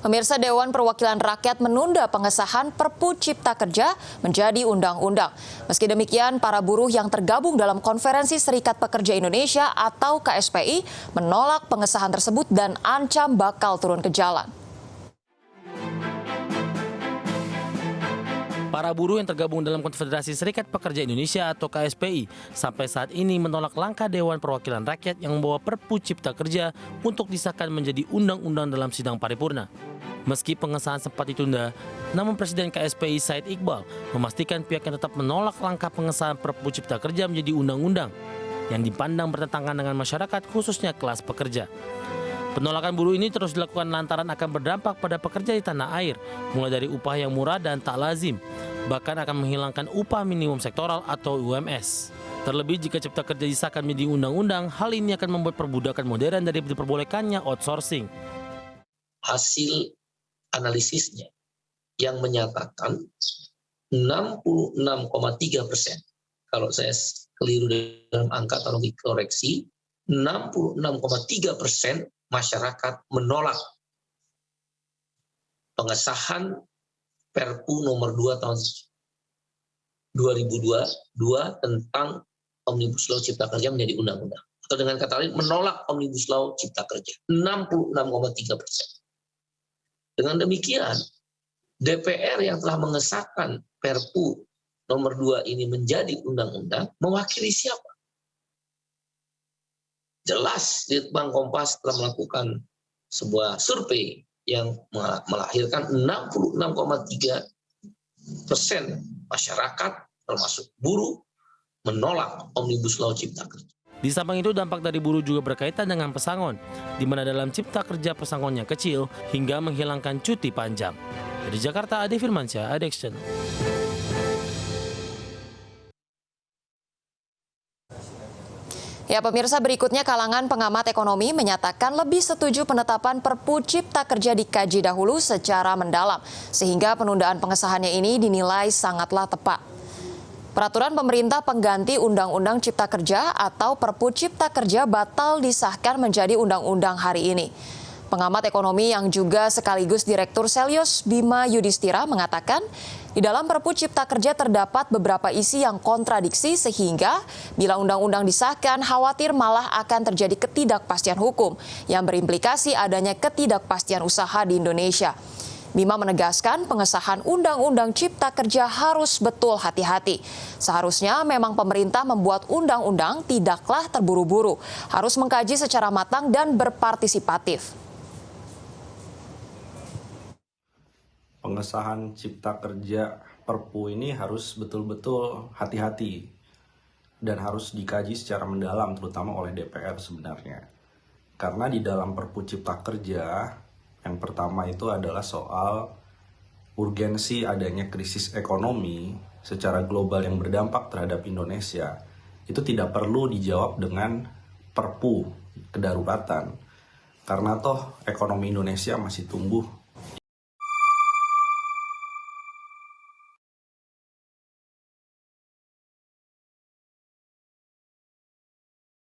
Pemirsa, Dewan Perwakilan Rakyat menunda pengesahan Perpu Cipta Kerja menjadi undang-undang. Meski demikian, para buruh yang tergabung dalam Konferensi Serikat Pekerja Indonesia atau KSPI menolak pengesahan tersebut dan ancam bakal turun ke jalan. Para buruh yang tergabung dalam Konfederasi Serikat Pekerja Indonesia atau KSPI sampai saat ini menolak langkah Dewan Perwakilan Rakyat yang membawa Perpu Cipta Kerja untuk disahkan menjadi undang-undang dalam sidang paripurna. Meski pengesahan sempat ditunda, namun Presiden KSPI Said Iqbal memastikan pihaknya tetap menolak langkah pengesahan Perpu Cipta Kerja menjadi undang-undang yang dipandang bertentangan dengan masyarakat, khususnya kelas pekerja. Penolakan buruh ini terus dilakukan lantaran akan berdampak pada pekerja di tanah air, mulai dari upah yang murah dan tak lazim, bahkan akan menghilangkan upah minimum sektoral atau UMS. Terlebih jika Cipta Kerja disahkan menjadi undang-undang, hal ini akan membuat perbudakan modern dari diperbolehkannya outsourcing. Hasil analisisnya yang menyatakan 66,3%, kalau saya keliru dalam angka tolong dikoreksi, 66,3% masyarakat menolak pengesahan Perpu nomor 2 tahun 2022 tentang Omnibus Law Cipta Kerja menjadi undang-undang. Atau dengan kata lain, menolak Omnibus Law Cipta Kerja. 66,3%. Dengan demikian, DPR yang telah mengesahkan Perpu nomor 2 ini menjadi undang-undang mewakili siapa? Jelas Litbang Kompas telah melakukan sebuah survei yang melahirkan 66,3% masyarakat termasuk buruh menolak Omnibus Law Cipta Kerja. Di samping itu, dampak dari buruh juga berkaitan dengan pesangon, di mana dalam Cipta Kerja pesangonnya kecil hingga menghilangkan cuti panjang. Dari Jakarta, Ade Firmansyah, Adection. Ya, pemirsa, berikutnya kalangan pengamat ekonomi menyatakan lebih setuju penetapan Perpu Cipta Kerja dikaji dahulu secara mendalam, sehingga penundaan pengesahannya ini dinilai sangatlah tepat. Peraturan pemerintah pengganti Undang-Undang Cipta Kerja atau Perpu Cipta Kerja batal disahkan menjadi undang-undang hari ini. Pengamat ekonomi yang juga sekaligus Direktur Selyos Bima Yudhistira mengatakan, di dalam Perpu Cipta Kerja terdapat beberapa isi yang kontradiksi sehingga bila undang-undang disahkan khawatir malah akan terjadi ketidakpastian hukum yang berimplikasi adanya ketidakpastian usaha di Indonesia. Bima menegaskan pengesahan Undang-Undang Cipta Kerja harus betul hati-hati. Seharusnya memang pemerintah membuat undang-undang tidaklah terburu-buru, harus mengkaji secara matang dan berpartisipatif. Pengesahan Cipta Kerja Perpu ini harus betul-betul hati-hati dan harus dikaji secara mendalam, terutama oleh DPR sebenarnya. Karena di dalam Perpu Cipta Kerja, yang pertama itu adalah soal urgensi adanya krisis ekonomi secara global yang berdampak terhadap Indonesia. Itu tidak perlu dijawab dengan Perpu kedaruratan. Karena toh ekonomi Indonesia masih tumbuh